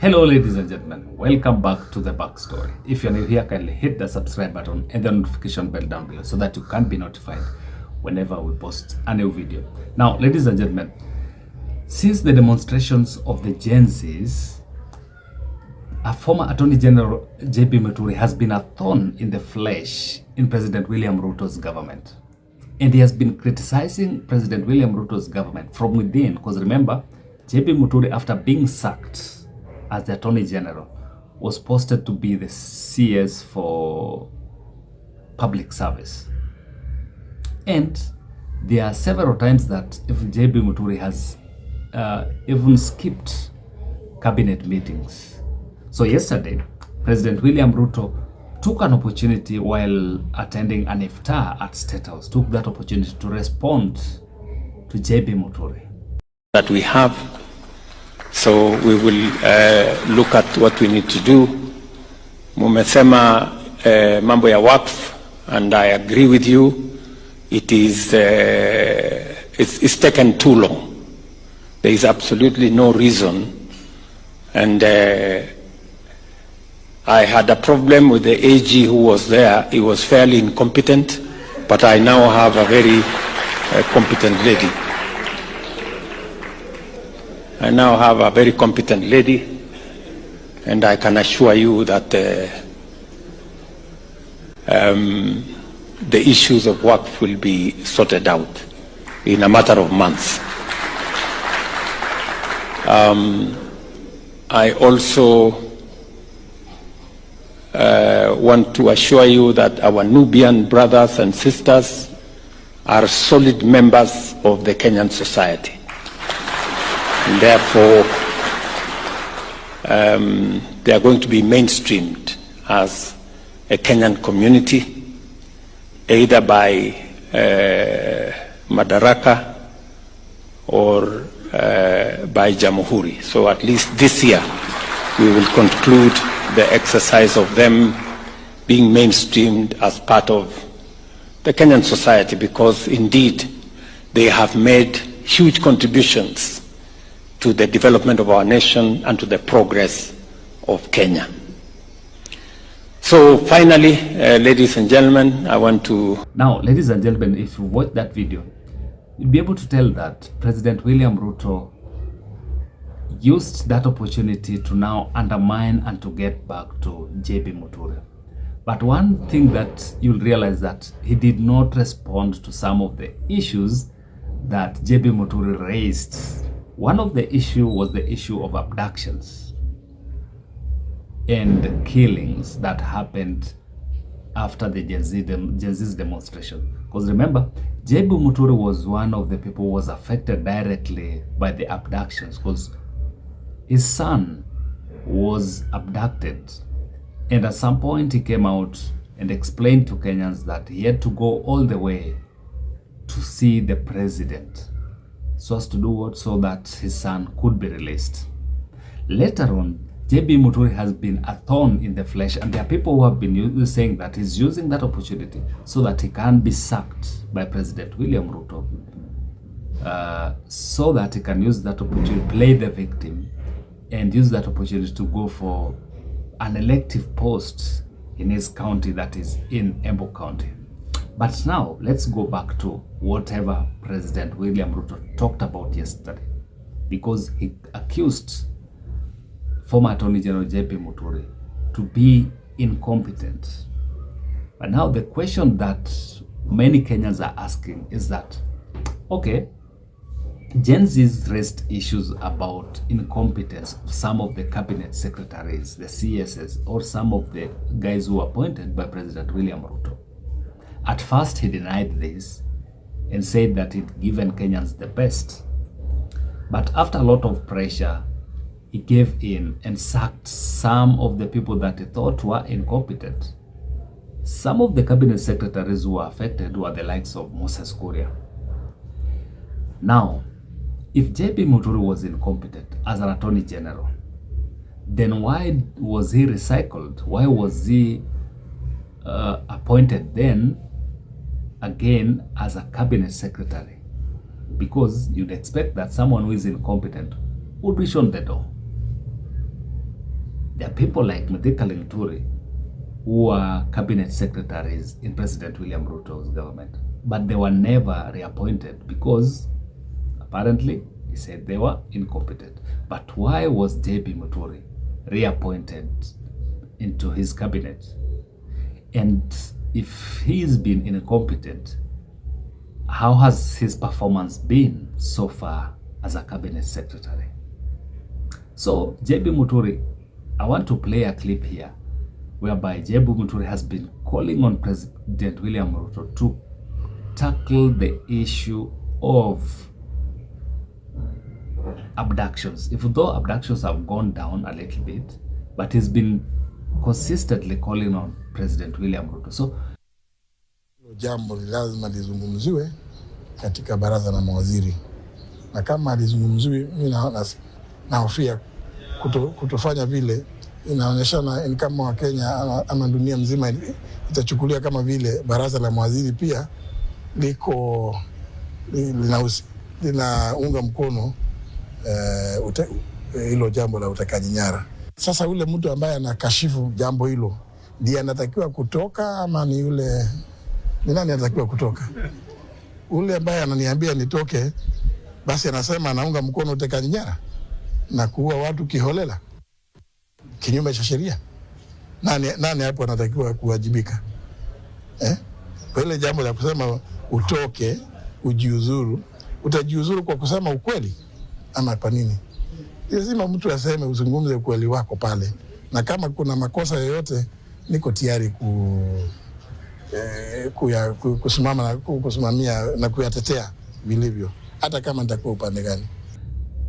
Hello ladies and gentlemen, welcome back to the backstory. If you're new here, kindly hit the subscribe button and the notification bell down below so that you can be notified whenever we post a new video. Now ladies and gentlemen, since the demonstrations of the Gen Zs, a former Attorney General JB Muturi has been a thorn in the flesh in President William Ruto's government. And he has been criticizing President William Ruto's government from within, because remember, JB Muturi, after being sacked as the Attorney General, was posted to be the CS for public service. And there are several times that even JB Muturi has even skipped cabinet meetings. So yesterday, President William Ruto took an opportunity while attending an iftar at State House, took that opportunity to respond to JB Muturi. That we have, so we will look at what we need to do. Mumesema mambo ya wakf, and I agree with you. It is it's taken too long. There is absolutely no reason, and I had a problem with the AG who was there. He was fairly incompetent, but I now have a very competent lady. I now have a very competent lady, and I can assure you that the issues of work will be sorted out in a matter of months. I also want to assure you that our Nubian brothers and sisters are solid members of the Kenyan society. And therefore, they are going to be mainstreamed as a Kenyan community, either by Madaraka or by Jamhuri. So at least this year, we will conclude the exercise of them being mainstreamed as part of the Kenyan society, because indeed they have made huge contributions to the development of our nation and to the progress of Kenya. So finally, ladies and gentlemen, I want to... Now, ladies and gentlemen, if you watch that video, you'll be able to tell that President William Ruto used that opportunity to now undermine and to get back to JB Muturi. But one thing that you'll realize that he did not respond to some of the issues that JB Muturi raised. One of the issue was the issue of abductions and the killings that happened after the Gen Z's demonstration. Because remember, JB Muturi was one of the people who was affected directly by the abductions, because his son was abducted, and at some point he came out and explained to Kenyans that he had to go all the way to see the president so as to do what, so that his son could be released. Later on, JB Muturi has been a thorn in the flesh, and there are people who have been saying that he's using that opportunity so that he can be sacked by President William Ruto, so that he can use that opportunity to play the victim and use that opportunity to go for an elective post in his county, that is in Embu County. But now let's go back to whatever President William Ruto talked about yesterday, because he accused former Attorney General JB Muturi to be incompetent. But now the question that many Kenyans are asking is that, okay, Gen Z's raised issues about incompetence of some of the cabinet secretaries, the CSs, or some of the guys who were appointed by President William Ruto. At first, he denied this and said that he'd given Kenyans the best. But after a lot of pressure, he gave in and sacked some of the people that he thought were incompetent. Some of the cabinet secretaries who were affected were the likes of Moses Kuria. Now, if JB Muturi was incompetent as an Attorney General, then why was he recycled? Why was he appointed then again as a cabinet secretary? Because you'd expect that someone who is incompetent would be shown the door. There are people like Muturi who are cabinet secretaries in President William Ruto's government, but they were never reappointed because apparently he said they were incompetent. But why was JB Muturi reappointed into his cabinet? And if he's been incompetent, how has his performance been so far as a cabinet secretary? So JB Muturi, I want to play a clip here whereby JB Muturi has been calling on President William Ruto to tackle the issue of abductions. Even though abductions have gone down a little bit, but he's been consistently calling on President William Ruto. So jambo lazima lizungumziwe katika baraza la mawaziri, na kama lizungumziwe, mimi nahofia kutofanya vile inaonyeshana ni kama Wakenya ama dunia mzima itachukulia kama vile baraza la mawaziri pia linaunga mkono hilo jambo la utekaji nyara. Sasa ule mtu ambaye anakashifu jambo hilo ndiye anatakiwa kutoka ama ni yule, ni nani anatakiwa kutoka? Ule ambaye ananiambia nitoke basi anasema anaunga mkono utekaji nyara na kuua watu kiholela kinyume cha sheria. Nani hapo anatakiwa kuwajibika? Kwa ile jambo la kusema utoke, ujiuzuru, utajiuzuru kwa kusema ukweli ama kwa nini? Lazima mtu aseme, uzungumze ukweli wako pale, na kama kuna makosa yoyote niko tayari kusimamia na kuyatetea vilivyo, hata kama nitakuwa upande gani.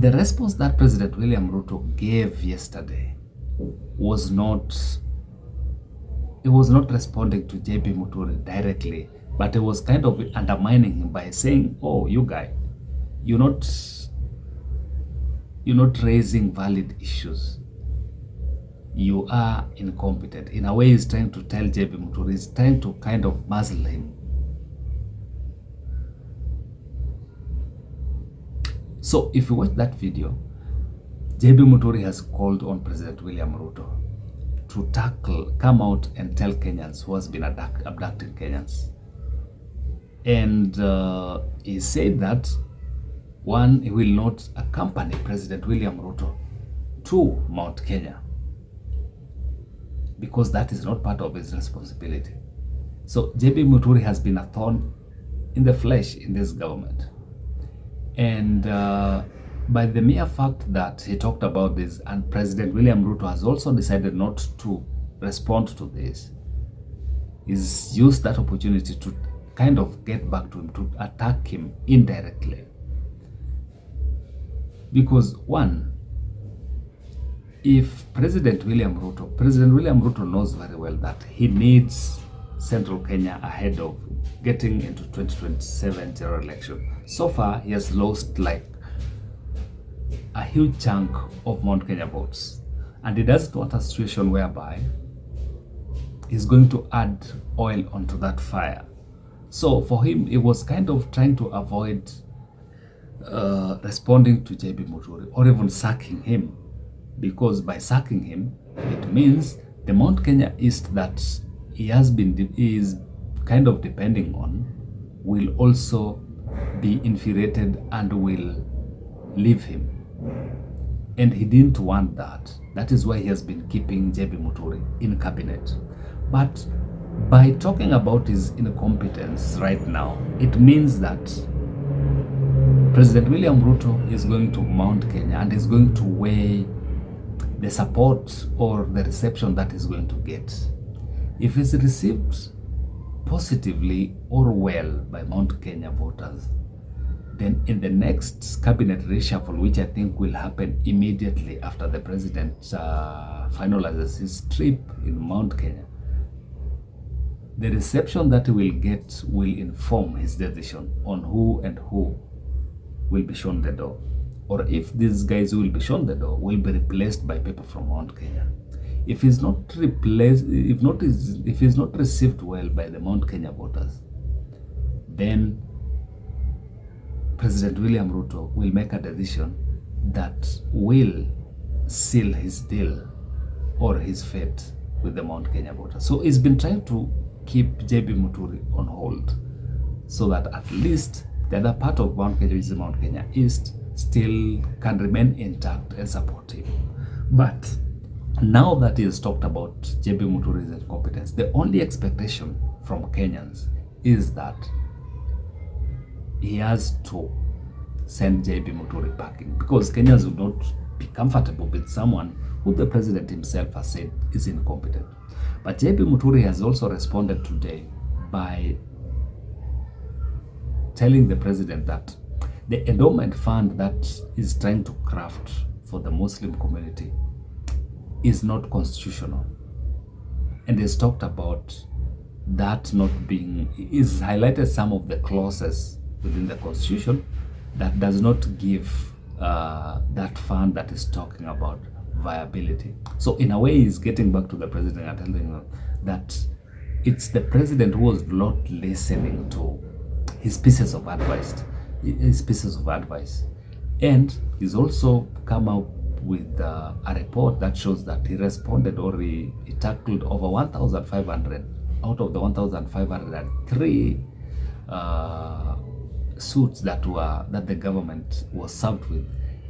The response that President William Ruto gave yesterday was not responding to JB Muturi directly, but it was kind of undermining him by saying, oh, you guy, you're not raising valid issues. You are incompetent. In a way, he's trying to tell JB Muturi, he's trying to kind of muzzle him. So if you watch that video, JB Muturi has called on President William Ruto to come out and tell Kenyans who has been abducting Kenyans. And he said that, one, he will not accompany President William Ruto to Mount Kenya because that is not part of his responsibility. So JB Muturi has been a thorn in the flesh in this government. And by the mere fact that he talked about this, and President William Ruto has also decided not to respond to this, he's used that opportunity to kind of get back to him, to attack him indirectly. Because one, if President William Ruto knows very well that he needs Central Kenya ahead of getting into 2027 general election. So far, he has lost like a huge chunk of Mount Kenya votes. And he doesn't want a situation whereby he's going to add oil onto that fire. So for him, he was kind of trying to avoid responding to JB Muturi or even sacking him, because by sacking him, it means the Mount Kenya East that he is kind of depending on will also be infuriated and will leave him. And he didn't want that. That is why he has been keeping JB Muturi in cabinet. But by talking about his incompetence right now, it means that President William Ruto is going to Mount Kenya and is going to weigh the support or the reception that he's going to get. If it's received positively or well by Mount Kenya voters, then in the next cabinet reshuffle, which I think will happen immediately after the president finalizes his trip in Mount Kenya, the reception that he will get will inform his decision on who and who will be shown the door, or if these guys who will be shown the door will be replaced by people from Mount Kenya. If he's not replaced, if he's not received well by the Mount Kenya voters, then President William Ruto will make a decision that will seal his deal or his fate with the Mount Kenya voters. So he's been trying to keep JB Muturi on hold so that at least the other part of Mount Kenya, which is Mount Kenya East, still can remain intact and support him. But now that he has talked about JB Muturi's incompetence, the only expectation from Kenyans is that he has to send JB Muturi packing, because Kenyans would not be comfortable with someone who the president himself has said is incompetent. But JB Muturi has also responded today by telling the president that the endowment fund that is trying to craft for the Muslim community is not constitutional. And he's talked about that not being, he's highlighted some of the clauses within the constitution that does not give that fund that is talking about viability. So in a way, he's getting back to the president and telling him that it's the president who was not listening to his pieces of advice. And he's also come out with a report that shows that he responded, or he tackled over 1,500 out of the 1,503 suits that the government was served with,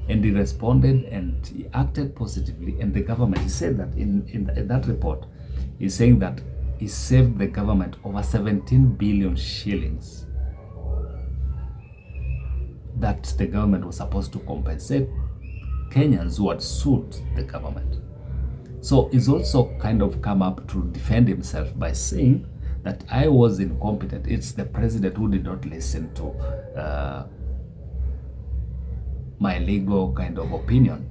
and he responded and he acted positively. And the government, he said that in that report, he's saying that he saved the government over 17 billion shillings that the government was supposed to compensate Kenyans who had sued the government. So he's also kind of come up to defend himself by saying that I was incompetent. It's the president who did not listen to my legal kind of opinion.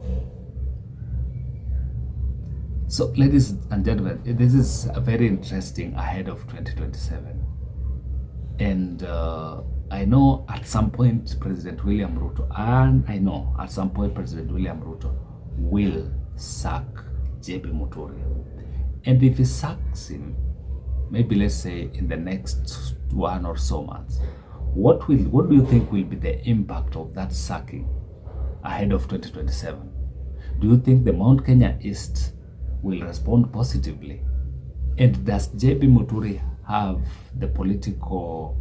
So, ladies and gentlemen, this is very interesting ahead of 2027. And I know at some point President William Ruto, will sack JB Muturi. And if he sacks him, maybe let's say in the next 1 or so months, what do you think will be the impact of that sacking ahead of 2027? Do you think the Mount Kenya East will respond positively? And does JB Muturi have the political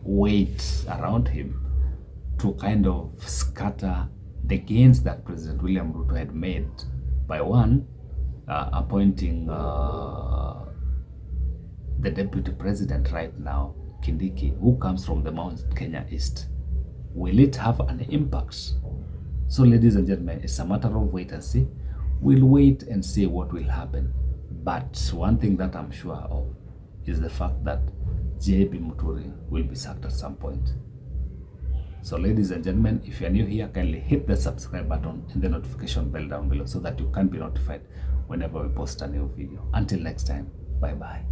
weight around him to kind of scatter the gains that President William Ruto had made by appointing the deputy president right now, Kindiki, who comes from the Mount Kenya East? Will it have an impact? So, ladies and gentlemen, it's a matter of wait and see. We'll wait and see what will happen. But one thing that I'm sure of is the fact that JB Muturi will be sacked at some point. So, ladies and gentlemen, if you're new here, kindly hit the subscribe button and the notification bell down below so that you can be notified whenever we post a new video. Until next time, bye-bye.